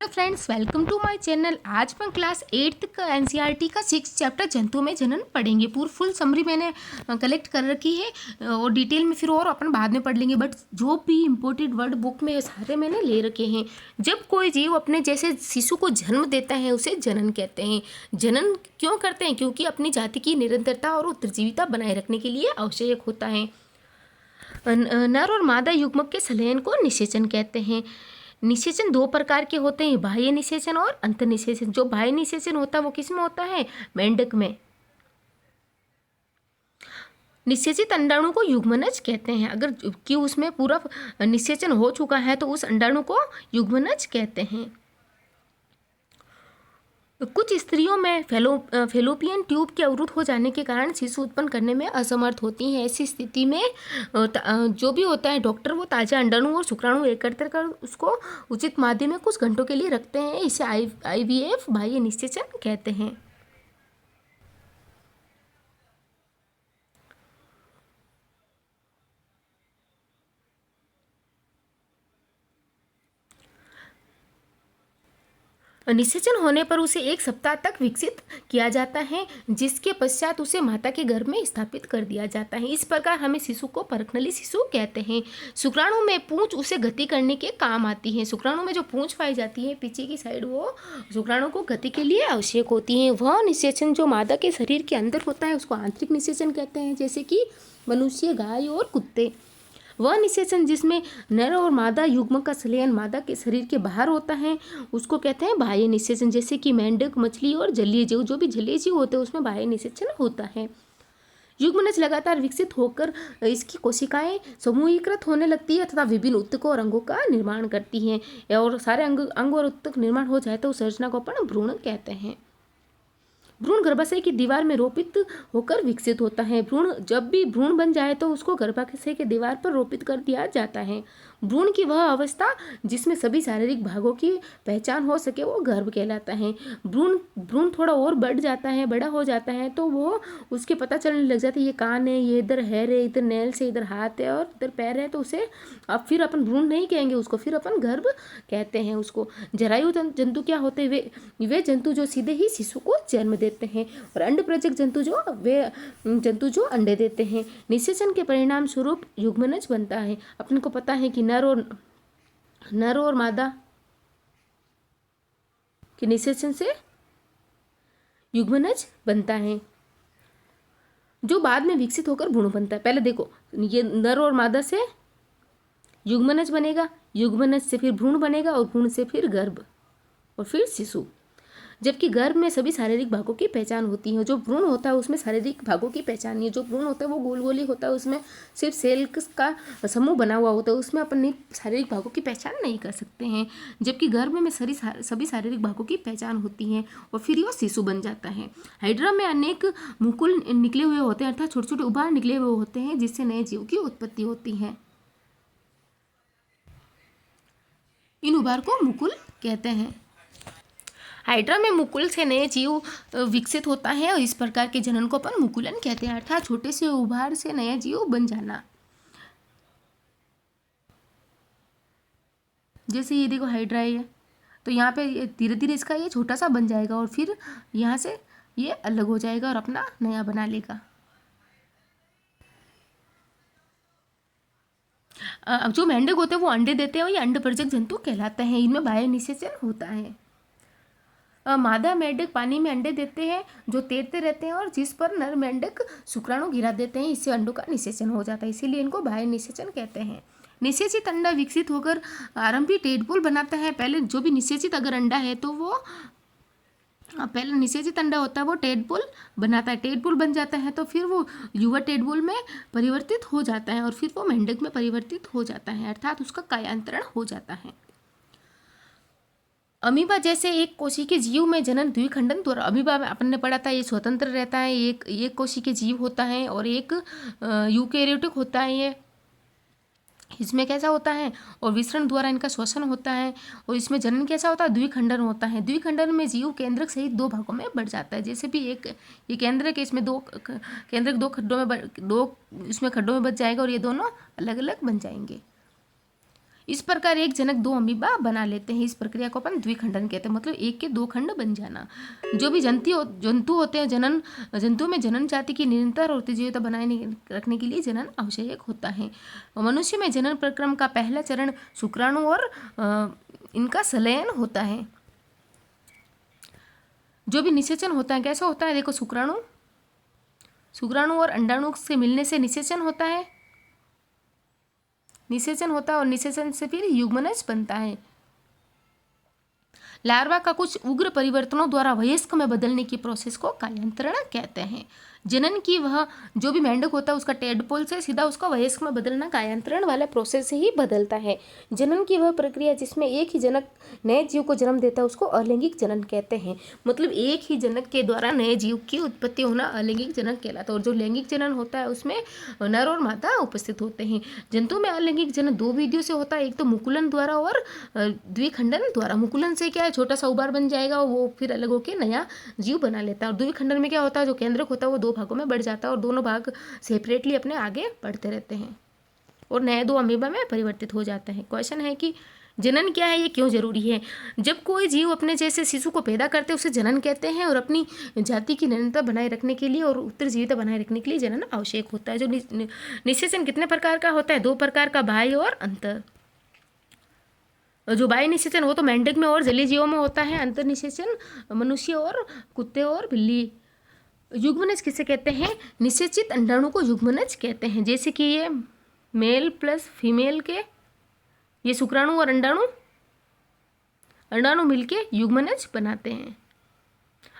Friends, welcome to my channel. आज मैं class 8th का एनसीईआरटी का 6 चैप्टर जंतु में जनन पढ़ेंगे। पूरी फुल समरी मैंने कलेक्ट कर रखी है और डिटेल में फिर और अपन बाद में पढ़ लेंगे, बट जो भी इम्पोर्टेंट वर्ड बुक में सारे मैंने ले रखे हैं। जब कोई जीव अपने जैसे शिशु को जन्म देता है उसे जनन कहते हैं। जनन क्यों करते हैं? क्योंकि अपनी जाति की निरंतरता और उत्तरजीविता बनाए रखने के लिए आवश्यक होता है। नर और मादा युग्मक के संलयन को निषेचन कहते हैं। निषेचन दो प्रकार के होते हैं, बाह्य निषेचन और अंतर्निषेचन। जो बाह्य निषेचन होता है वो किस में होता है? मेंढक में। निषेचित अंडाणु को युग्मनज कहते हैं। अगर कि उसमें पूरा निषेचन हो चुका है तो उस अंडाणु को युग्मनज कहते हैं। कुछ स्त्रियों में फेलोपियन ट्यूब के अवरुद्ध हो जाने के कारण शिशु उत्पन्न करने में असमर्थ होती हैं। ऐसी स्थिति में जो भी होता है डॉक्टर वो ताज़ा अंडाणु और शुक्राणु एकत्र कर उसको उचित माध्यम में कुछ घंटों के लिए रखते हैं। इसे आईवीएफ बाह्य निषेचन कहते हैं। निषेचन होने पर उसे 1 सप्ताह तक विकसित किया जाता है, जिसके पश्चात उसे माता के गर्भ में स्थापित कर दिया जाता है। इस प्रकार हमें शिशु को परखनली शिशु कहते हैं। शुक्राणु में पूंछ उसे गति करने के काम आती है। शुक्राणु में जो पूंछ पाई जाती है पीछे की साइड, वो शुक्राणु को गति के लिए आवश्यक होती है। वह निषेचन जो मादा के शरीर के अंदर होता है उसको आंतरिक निषेचन कहते हैं, जैसे कि मनुष्य, गाय और कुत्ते। वह निषेचन जिसमें नर और मादा युग्मक का संलयन मादा के शरीर के बाहर होता है उसको कहते हैं बाह्य निषेचन, जैसे कि मेंढक, मछली और जलीय जीव। जो भी जलीय जीव होते हैं उसमें बाह्य निषेचन होता है। युग्मनज लगातार विकसित होकर इसकी कोशिकाएं समूहीकृत होने लगती है तथा विभिन्न उत्तकों और अंगों का निर्माण करती हैं, और सारे अंग और उत्तक निर्माण हो जाए तो उस संरचना को अपन भ्रूण कहते हैं। भ्रूण गर्भाशय की दीवार में रोपित होकर विकसित होता है। भ्रूण जब भी भ्रूण बन जाए तो उसको गर्भाशय के दीवार पर रोपित कर दिया जाता है। भ्रूण की वह अवस्था जिसमें सभी शारीरिक भागों की पहचान हो सके वो गर्भ कहलाता है। भ्रूण थोड़ा और बड़ा हो जाता है तो वो उसके पता चलने लग जाता है ये कान है, ये इधर हैर है, इधर नेल्स है, इधर हाथ है और इधर पैर है, तो उसे अब फिर अपन भ्रूण नहीं कहेंगे, उसको फिर अपन गर्भ कहते हैं। उसको जरायु जंतु क्या होते हैं? वे जंतु जो सीधे ही शिशु को जन्म देते हैं, और अंड प्रजक जंतु जो अंडे देते हैं। निषेचन के परिणाम स्वरूप युग्मनज बनता है। अपन को पता है कि नर और मादा के निषेचन से युग्मनज बनता है, जो बाद में विकसित होकर भ्रूण बनता है। पहले देखो, ये नर और मादा से युग्मनज बनेगा, युग्मनज से फिर भ्रूण बनेगा और भ्रूण से फिर गर्भ और फिर शिशु। जबकि गर्भ में सभी शारीरिक भागों की पहचान होती है। जो भ्रूण होता है उसमें शारीरिक भागों की पहचान नहीं है। जो भ्रूण होता है वो गोल गोल ही होता है, उसमें सिर्फ सेल का समूह बना हुआ होता है, उसमें अपनी शारीरिक भागों की पहचान नहीं कर सकते हैं। जबकि गर्भ में सभी शारीरिक भागों की पहचान होती है और फिर यह शिशु बन जाता है। हाइड्रा में अनेक मुकुल निकले हुए होते हैं, अर्थात छोटे छोटे उभार निकले हुए होते हैं, जिससे नए जीव की उत्पत्ति होती है। इन उभार को मुकुल कहते हैं। हाइड्रा में मुकुल से नए जीव विकसित होता है और इस प्रकार के जनन को अपन मुकुलन कहते हैं, अर्थात छोटे से उभार से नया जीव बन जाना। जैसे ये देखो हाइड्रा है, तो यहाँ पे धीरे धीरे इसका ये छोटा सा बन जाएगा और फिर यहाँ से ये अलग हो जाएगा और अपना नया बना लेगा। जो मेंढक होते हैं वो अंडे देते हैं और ये अंड प्रजक जंतु कहलाते हैं। इनमें बाह्य निषेचन होता है। मादा मेंढक पानी में अंडे देते हैं जो तैरते रहते हैं और जिस पर नर मेंढक शुक्राणु गिरा देते हैं, इससे अंडों का निषेचन हो जाता है, इसीलिए इनको बाह्य निषेचन कहते हैं। निषेचित अंडा विकसित होकर आरंभी टेडपोल बनाता है। पहले जो भी निषेचित अगर अंडा है तो वो पहले निषेचित अंडा होता है वो टेडपोल बनाता है, टेडपोल बन जाता है तो फिर वो युवा टेडपोल में परिवर्तित हो जाता है और फिर वो मेंढक में परिवर्तित हो जाता है, अर्थात उसका कायांतरण हो जाता है। अमीबा जैसे एक कोशी के जीव में जनन द्विखंडन द्वारा। अमीबा में अपन ने पढ़ा था ये स्वतंत्र रहता है, एक कोशी के जीव होता है और एक यूकेरियोटिक होता है। ये इसमें कैसा होता है और विसरण द्वारा इनका श्वसन होता है, और इसमें जनन कैसा होता है? द्विखंडन होता है। द्विखंडन में जीव केंद्रक सहित 2 भागों में बढ़ जाता है। जैसे भी ये केंद्रक है, इसमें 2 केंद्रक 2 खड्डों में 2 इसमें खड्डों में बच जाएगा और ये दोनों अलग अलग बन जाएंगे। इस प्रकार एक जनक दो अमीबा बना लेते हैं। इस प्रक्रिया को अपन द्विखंडन कहते हैं, मतलब एक के दो खंड बन जाना। जो भी जंतु होते हैं, जंतु में जनन जाति की निरंतर और उत्तेजित बनाए रखने के लिए जनन आवश्यक होता है। मनुष्य में जनन प्रक्रम का पहला चरण शुक्राणु और इनका संलयन होता है। जो भी निषेचन होता है कैसा होता है, देखो शुक्राणु और अंडाणु से मिलने से निषेचन होता है, और निषेचन से फिर युग्मनज बनता है। लार्वा का कुछ उग्र परिवर्तनों द्वारा वयस्क में बदलने की प्रोसेस को कायांतरण कहते हैं। जनन की वह जो भी मेंढक होता है उसका टेडपोल से सीधा उसका वयस्क में बदलना कायांतरण वाला प्रोसेस से ही बदलता है। जनन की वह प्रक्रिया जिसमें एक ही जनक नए जीव को जन्म देता है उसको अलैंगिक जनन कहते हैं। मतलब एक ही जनक के द्वारा नए जीव की उत्पत्ति होना अलैंगिक जनन कहलाता है। और जो लैंगिक जनन होता है उसमें नर और मादा उपस्थित होते हैं। जंतु में अलैंगिक जनन दो विधियों से होता है, एक तो मुकुलन द्वारा और द्विखंडन द्वारा। मुकुलन से क्या है, छोटा सा उबार बन जाएगा और वो फिर अलग होकर नया जीव बना लेता है। और द्विखंडन में क्या होता है, जो केंद्रक होता है वो दो भागों में बढ़ जाता है और दोनों भाग सेपरेटली अपने आगे बढ़ते रहते हैं और नए दो अमीबा में परिवर्तित हो जाते हैं। क्वेश्चन है कि जनन क्या है, ये क्यों जरूरी है। जब कोई जीव अपने जैसे शिशु को पैदा करते हैं उसे जनन कहते हैं और अपनी जाति की निरंतरता बनाए रखने के लिए और उत्तरजीविता बनाए रखने के लिए जनन आवश्यक होता है। जो निषेचन कितने प्रकार का होता है, दो प्रकार का, बाह्य और अंतर। जो बाह्य निषेचन वो तो मेंढक में और जलीय जीवों में होता है। अंतर निषेचन मनुष्य और कुत्ते और बिल्ली। युग्मनज किसे कहते हैं, निषेचित अंडाणु को युग्मनज कहते हैं। जैसे कि ये मेल प्लस फीमेल के, ये शुक्राणु और अंडाणु मिलके युग्मनज बनाते हैं,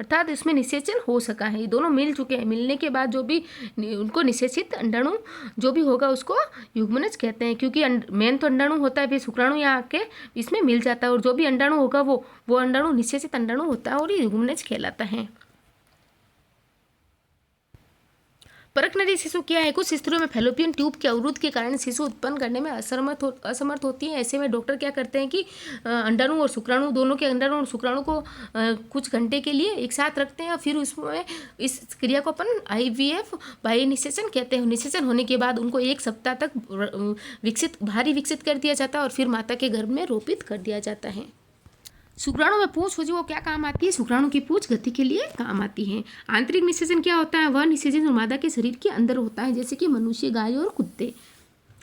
अर्थात इसमें निषेचन हो सका है। ये दोनों मिल चुके हैं, मिलने के बाद जो भी उनको निषेचित अंडाणु जो भी होगा उसको युग्मनज कहते हैं। क्योंकि मेन तो अंडाणु होता है, फिर शुक्राणु यहाँ आके इसमें मिल जाता है और जो भी अंडाणु होगा वो अंडाणु निषेचित अंडाणु होता है और ये युग्मनज कहलाता है। परकनरी शिशु क्या है, कुछ स्त्रियों में फैलोपियन ट्यूब के अवरुद्ध के कारण शिशु उत्पन्न करने में असमर्थ होती है। ऐसे में डॉक्टर क्या करते हैं कि अंडाणु और शुक्राणु, दोनों के अंडाणु और शुक्राणु को कुछ घंटे के लिए एक साथ रखते हैं और फिर उसमें इस क्रिया को अपन IVF बाह्य निषेचन कहते हैं। निषेचन होने के बाद उनको एक सप्ताह तक भारी विकसित कर दिया जाता है और फिर माता के गर्भ में रोपित कर दिया जाता है। शुक्राणु में पूंछ हो जो वो क्या काम आती है, शुक्राणु की पूंछ गति के लिए काम आती है। आंतरिक निषेचन क्या होता है, वह निषेचन मादा के शरीर के अंदर होता है, जैसे कि मनुष्य, गाय और कुत्ते।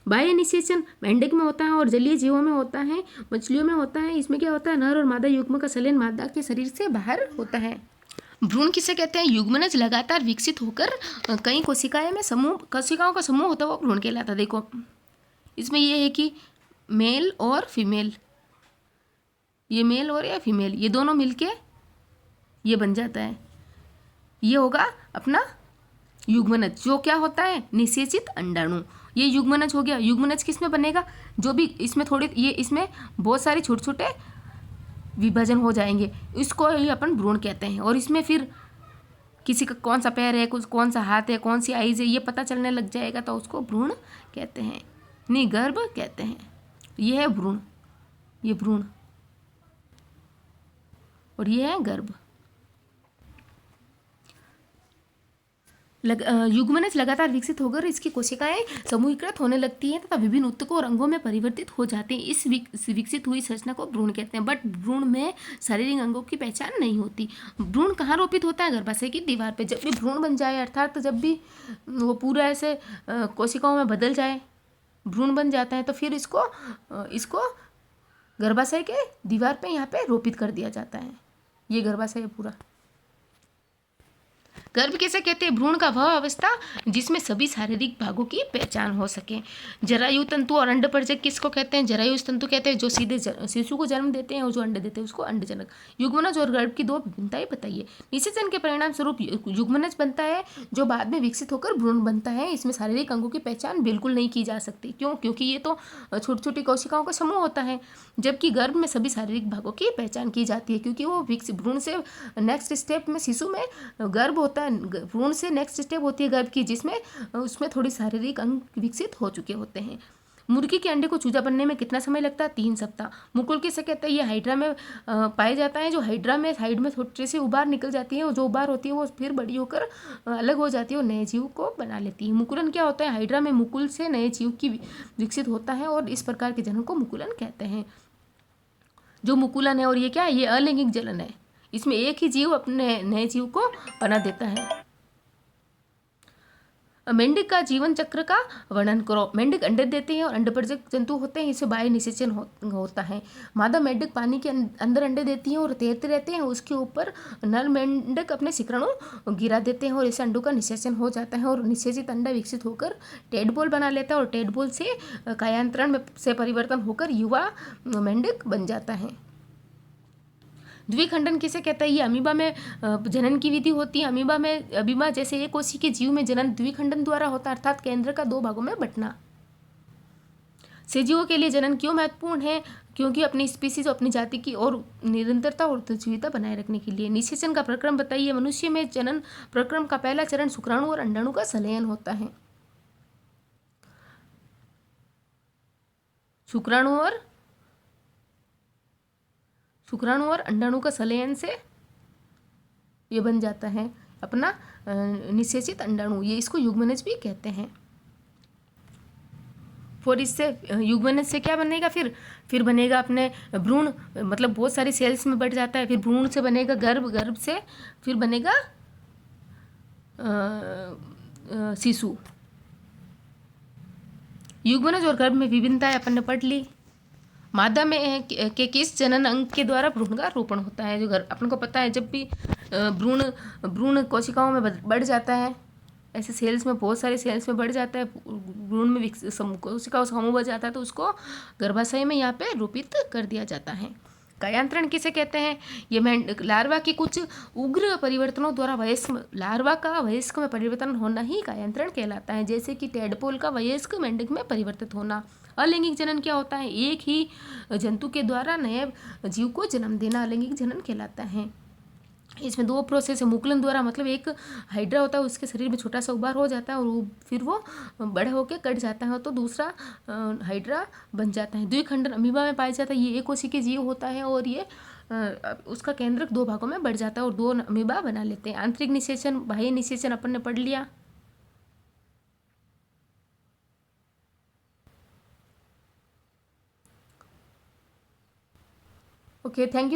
बाह्य निषेचन मेंढक में होता है और जलीय जीवों में होता है, मछलियों में होता है। इसमें क्या होता है, नर और मादा युग्म का संलयन मादा के शरीर से बाहर होता है। भ्रूण किसे कहते हैं, युग्मनज लगातार विकसित होकर कई कोशिकाओं का समूह होता है वो भ्रूण कहलाता है। देखो इसमें यह है कि मेल और फीमेल, ये मेल और या फीमेल, ये दोनों मिलके ये बन जाता है, ये होगा अपना युग्मनज। जो क्या होता है, निषेचित अंडाणु। ये युग्मनज हो गया। युग्मनज किस में बनेगा, जो भी इसमें इसमें बहुत सारे छोटे छोटे विभाजन हो जाएंगे, इसको ही अपन भ्रूण कहते हैं। और इसमें फिर किसी का कौन सा पैर है, कौन सा हाथ है, कौन सी आइज है, ये पता चलने लग जाएगा तो उसको भ्रूण कहते हैं, नहीं गर्भ कहते हैं। ये है भ्रूण, ये भ्रूण और ये है गर्भ। युग्मनज लगातार विकसित होकर इसकी कोशिकाएं समूहीकृत होने लगती हैं तथा विभिन्न ऊतकों और अंगों में परिवर्तित हो जाती हैं। इस विकसित हुई संरचना को भ्रूण कहते हैं। बट भ्रूण में शारीरिक अंगों की पहचान नहीं होती। भ्रूण कहाँ रोपित होता है, गर्भाशय की दीवार पे। जब भी भ्रूण बन जाए, अर्थात जब भी वो पूरा ऐसे कोशिकाओं में बदल जाए, भ्रूण बन जाता है, तो फिर इसको गर्भाशय के दीवार पे यहाँ पे रोपित कर दिया जाता है। ये गर्भाशय है पूरा। गर्भ किसे कहते हैं, भ्रूण का वह अवस्था जिसमें सभी शारीरिक भागों की पहचान हो सके। जरायु तंतु और अंडपरजक किसको कहते हैं, जरायु तंतु कहते हैं जो सीधे शिशु को जन्म देते हैं और जो अंडे देते हैं उसको अंडजनक। युग्मनज और गर्भ की दो विभिन्नताएं बताइए। निषेचन के परिणाम स्वरूप युग्मनज बनता है जो बाद में विकसित होकर भ्रूण बनता है। इसमें शारीरिक अंगों की पहचान बिल्कुल नहीं की जा सकती। क्यों, क्योंकि ये तो छोटी छोटी कोशिकाओं का समूह होता है, जबकि गर्भ में सभी शारीरिक भागों की पहचान की जाती है। क्योंकि वो भ्रूण से नेक्स्ट स्टेप में शिशु में गर्भ होता है, भ्रूण से नेक्स्ट स्टेप होती है गर्भ की, जिसमें उसमें थोड़ी शारीरिक अंग विकसित हो चुके होते हैं। मुर्गी के अंडे को चूजा बनने में कितना समय लगता है? 3 सप्ताह। मुकुल किसे कहते हैं? ये हाइड्रा में पाए जाता है। जो हाइड्रा में साइड में छोटे से उबार निकल जाती है और जो उबार होती है वो फिर बड़ी होकर अलग हो जाती है और नए जीव को बना लेती है। मुकुलन क्या होता है? हाइड्रा में मुकुल से नए जीव की विकसित होता है और इस प्रकार के जनन को मुकुलन कहते हैं। जो मुकुलन है और ये क्या है? ये अलैंगिक जनन है। इसमें एक ही जीव अपने नए जीव को बना देता है। मेंढक का जीवन चक्र का वर्णन करो। मेंढक अंडे देते हैं और अंडपरजक जंतु होते हैं, इससे बाह्य निषेचन होता है। मादा मेंढक पानी के अंदर अंडे देती हैं और तैरते रहते हैं। उसके ऊपर नर मेंढक अपने शुक्राणु गिरा देते हैं और इससे अंडों का निषेचन हो जाता है और निषेचित अंडा विकसित होकर टेडपोल बना लेता है और टेडपोल से कायांतरण से परिवर्तन होकर युवा मेंढक बन जाता है। द्विखंडन किसे कहता है? ये अमीबा में जनन की विधि होती है। अमीबा जैसे एक कोशिकीय जीव में जनन द्विखंडन द्वारा होता है, अर्थात केंद्र का 2 भागों में बंटना। सजीवों के लिए जनन क्यों महत्वपूर्ण है? क्योंकि अपनी स्पीसीज, अपनी जाति की और निरंतरता और जीविता बनाए रखने के लिए। निषेचन का प्रक्रम बताइए। मनुष्य में जनन प्रक्रम का पहला चरण शुक्राणु और अंडाणु का संलयन होता है। शुक्राणु और अंडाणु का संलयन से ये बन जाता है अपना निषेचित अंडाणु। ये इसको युग्मनज भी कहते हैं। फिर इससे युग्मनज से क्या बनेगा? फिर बनेगा अपने भ्रूण, मतलब बहुत सारी सेल्स में बढ़ जाता है। फिर भ्रूण से बनेगा गर्भ, गर्भ से फिर बनेगा शिशु। युग्मनज और गर्भ में विभिन्नताएं अपन ने पढ़ ली। मादा में के किस जनन अंग के द्वारा भ्रूण का रोपण होता है? जो अपन को पता है, जब भी भ्रूण कोशिकाओं में बढ़ जाता है, ऐसे सेल्स में, बहुत सारे सेल्स में बढ़ जाता है, भ्रूण में कोशिकाओं समूह बढ़ जाता है, तो उसको गर्भाशय में यहाँ पे रोपित कर दिया जाता है। कायांतरण किसे कहते हैं? ये लार्वा की कुछ उग्र परिवर्तनों द्वारा लार्वा का वयस्क में परिवर्तन होना ही कायांतरण कहलाता है। जैसे कि टेडपोल का वयस्क मेंढक में परिवर्तित होना। अलैंगिक जनन क्या होता है? एक ही जंतु के द्वारा नए जीव को जन्म देना अलैंगिक जनन कहलाता है। इसमें 2 प्रोसेस है। मुकुलन द्वारा, मतलब एक हाइड्रा होता है, उसके शरीर में छोटा सा उबार हो जाता है और फिर वो बड़े होकर कट जाता है तो दूसरा हाइड्रा बन जाता है। द्विखंडन अमीबा में पाया जाता है। ये एक कोशिकीय जीव होता है और ये उसका केंद्रक 2 भागों में बढ़ जाता है और 2 अमीबा बना लेते हैं। आंतरिक निषेचन, बाह्य निषेचन अपन ने पढ़ लिया। Okay, thank you.